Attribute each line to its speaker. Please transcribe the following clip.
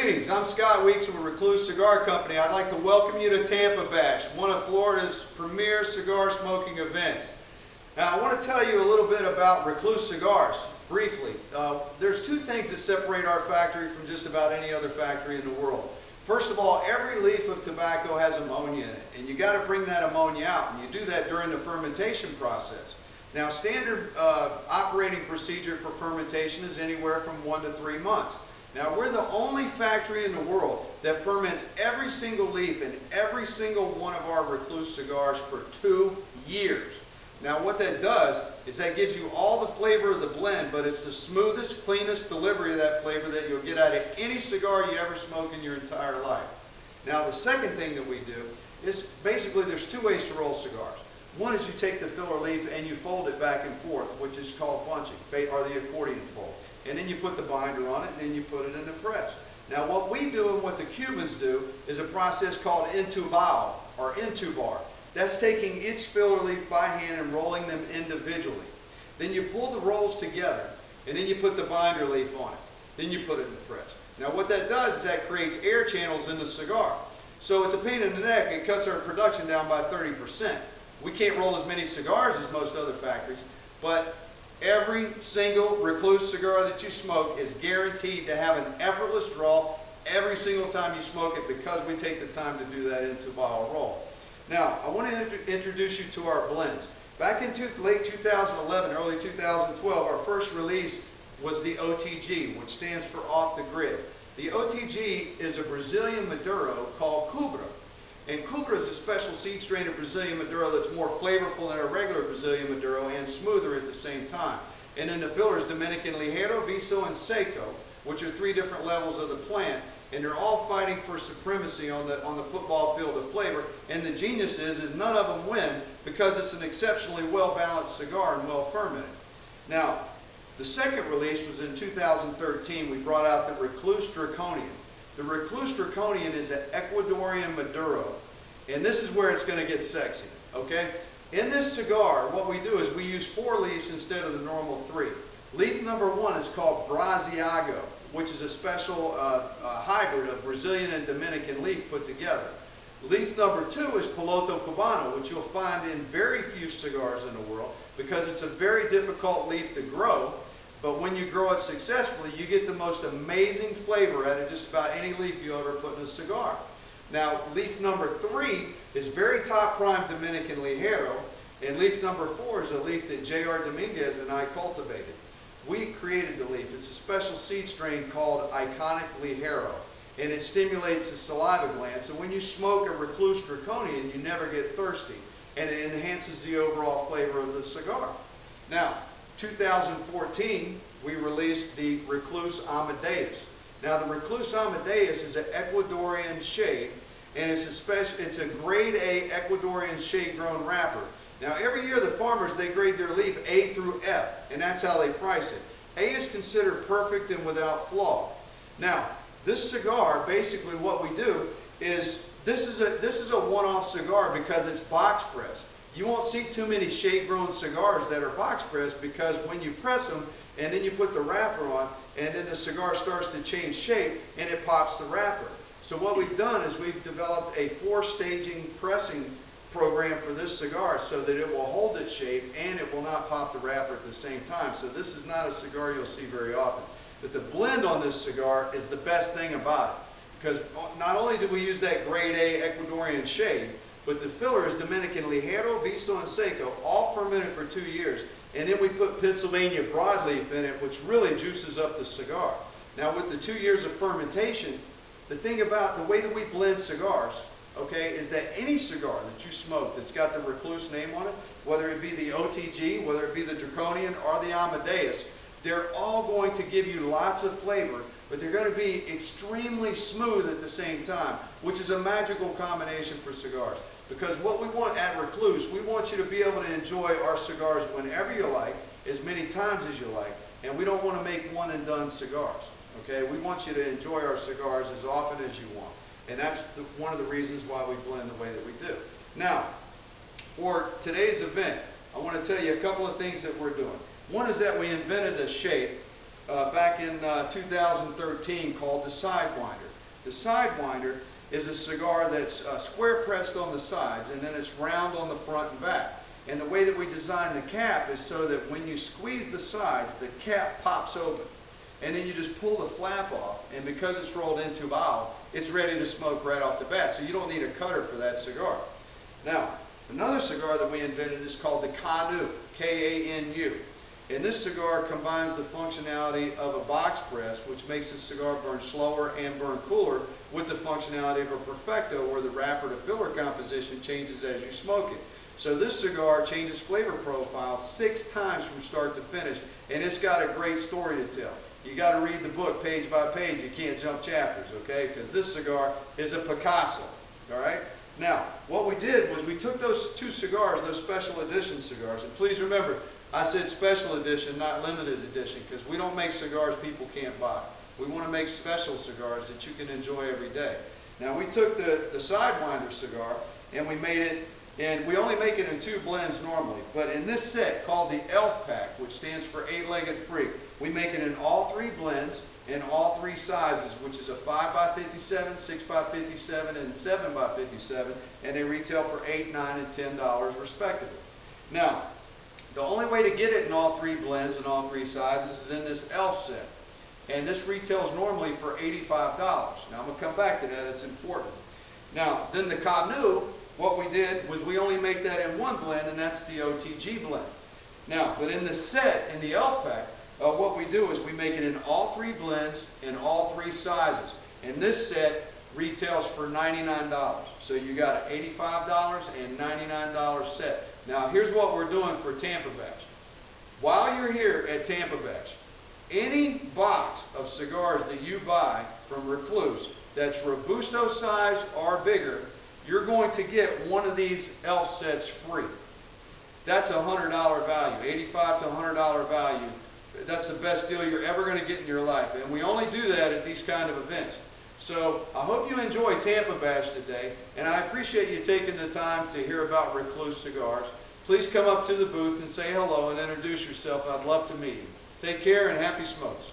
Speaker 1: Greetings, I'm Scott Weeks with Recluse Cigar Company. I'd like to welcome you to Tampa Bash, one of Florida's premier cigar smoking events. Now I want to tell you a little bit about Recluse Cigars, briefly. There's two things that separate our factory from just about any other factory in the world. First of all, every leaf of tobacco has ammonia in it, and you got to bring that ammonia out, and you do that during the fermentation process. Now standard operating procedure for fermentation is anywhere from 1 to 3 months. Now we're the only factory in the world that ferments every single leaf in every single one of our Recluse cigars for 2 years. Now what that does is that gives you all the flavor of the blend, but it's the smoothest, cleanest delivery of that flavor that you'll get out of any cigar you ever smoke in your entire life. Now the second thing that we do is basically there's two ways to roll cigars. One is you take the filler leaf and you fold it back and forth, which is called bunching, or the accordion fold. And then you put the binder on it, and then you put it in the press. Now what we do and what the Cubans do is a process called intubao, or intubar. That's taking each filler leaf by hand and rolling them individually. Then you pull the rolls together, and then you put the binder leaf on it. Then you put it in the press. Now what that does is that creates air channels in the cigar. So it's a pain in the neck. It cuts our production down by 30%. We can't roll as many cigars as most other factories, but every single Recluse cigar that you smoke is guaranteed to have an effortless draw every single time you smoke it, because we take the time to do that intubao roll. Now, I want to introduce you to our blends. Back in late 2011, early 2012, our first release was the OTG, which stands for Off the Grid. The OTG is a Brazilian Maduro called Cubra. And Cubra is a special seed strain of Brazilian Maduro that's more flavorful than a regular Brazilian Maduro and smoother at the same time. And then the fillers, Dominican Ligero, Viso, and Seco, which are 3 different levels of the plant, and they're all fighting for supremacy on the football field of flavor. And the genius is none of them win, because it's an exceptionally well-balanced cigar and well-fermented. Now, the second release was in 2013. We brought out the Recluse Draconian. The Recluse Draconian is an Ecuadorian Maduro, and this is where it's going to get sexy, okay? In this cigar, what we do is we use 4 leaves instead of the normal 3. Leaf number 1 is called Braziago, which is a special hybrid of Brazilian and Dominican leaf put together. Leaf number 2 is Piloto Cubano, which you'll find in very few cigars in the world, because it's a very difficult leaf to grow. But when you grow it successfully, you get the most amazing flavor out of just about any leaf you ever put in a cigar. Now, leaf number 3 is very top prime Dominican Ligero, and leaf number 4 is a leaf that J.R. Dominguez and I cultivated. We created the leaf. It's a special seed strain called Iconic Ligero, and it stimulates the saliva gland. So when you smoke a Recluse Draconian, you never get thirsty, and it enhances the overall flavor of the cigar. Now, 2014, we released the Recluse Amadeus. Now, the Recluse Amadeus is an Ecuadorian shade, and it's a grade A Ecuadorian shade-grown wrapper. Now, every year the farmers, they grade their leaf A through F, and that's how they price it. A is considered perfect and without flaw. Now, this cigar, basically what we do is, this is a one-off cigar because it's box pressed. You won't see too many shade-grown cigars that are box pressed, because when you press them and then you put the wrapper on, and then the cigar starts to change shape and it pops the wrapper. So what we've done is we've developed a 4-staging pressing program for this cigar so that it will hold its shape and it will not pop the wrapper at the same time. So this is not a cigar you'll see very often. But the blend on this cigar is the best thing about it, because not only do we use that grade A Ecuadorian shade, but the filler is Dominican Ligero, Viso, and Seco, all fermented for 2 years. And then we put Pennsylvania broadleaf in it, which really juices up the cigar. Now with the 2 years of fermentation, the thing about the way that we blend cigars, okay, is that any cigar that you smoke that's got the Recluse name on it, whether it be the OTG, whether it be the Draconian or the Amadeus, they're all going to give you lots of flavor, but they're going to be extremely smooth at the same time, which is a magical combination for cigars. Because what we want at Recluse, we want you to be able to enjoy our cigars whenever you like, as many times as you like, and we don't want to make one and done cigars. Okay, we want you to enjoy our cigars as often as you want, and that's one of the reasons why we blend the way that we do. Now, for today's event, I want to tell you a couple of things that we're doing. One is that we invented a shape back in 2013 called the Sidewinder. The Sidewinder is a cigar that's square pressed on the sides, and then it's round on the front and back. And the way that we designed the cap is so that when you squeeze the sides, the cap pops open. And then you just pull the flap off, and because it's rolled into aisle, it's ready to smoke right off the bat. So you don't need a cutter for that cigar. Now, another cigar that we invented is called the Kanu, K-A-N-U. And this cigar combines the functionality of a box press, which makes the cigar burn slower and burn cooler, with the functionality of a Perfecto, where the wrapper to filler composition changes as you smoke it. So this cigar changes flavor profile 6 times from start to finish, and it's got a great story to tell. You got to read the book page by page. You can't jump chapters, okay? Because this cigar is a Picasso, all right? Now, what we did was we took those 2 cigars, those special edition cigars, and please remember, I said special edition, not limited edition, because we don't make cigars people can't buy. We want to make special cigars that you can enjoy every day. Now, we took the Sidewinder cigar, and we made it, and we only make it in 2 blends normally, but in this set called the Elf Pack, which stands for 8-Legged Freak, we make it in all 3 blends, in all 3 sizes, which is a 5x57, 6x57, and 7x57, and they retail for $8, $9, and $10 respectively. Now, the only way to get it in all 3 blends and all 3 sizes is in this Elf set, and this retails normally for $85. Now, I'm going to come back to that, it's important. Now, then the Kanu, what we did was we only make that in 1 blend, and that's the OTG blend. Now, but in the set, in the Elf Pack, what we do is we make it in all 3 blends, in all 3 sizes. And this set retails for $99. So you got an $85 and $99 set. Now, here's what we're doing for Tampa Bash. While you're here at Tampa Bash, any box of cigars that you buy from Recluse that's Robusto size or bigger, you're going to get one of these Elf sets free. That's a $100 value, $85 to $100 value. That's the best deal you're ever going to get in your life. And we only do that at these kind of events. So I hope you enjoy Tampa Bash today, and I appreciate you taking the time to hear about Recluse Cigars. Please come up to the booth and say hello and introduce yourself. I'd love to meet you. Take care and happy smokes.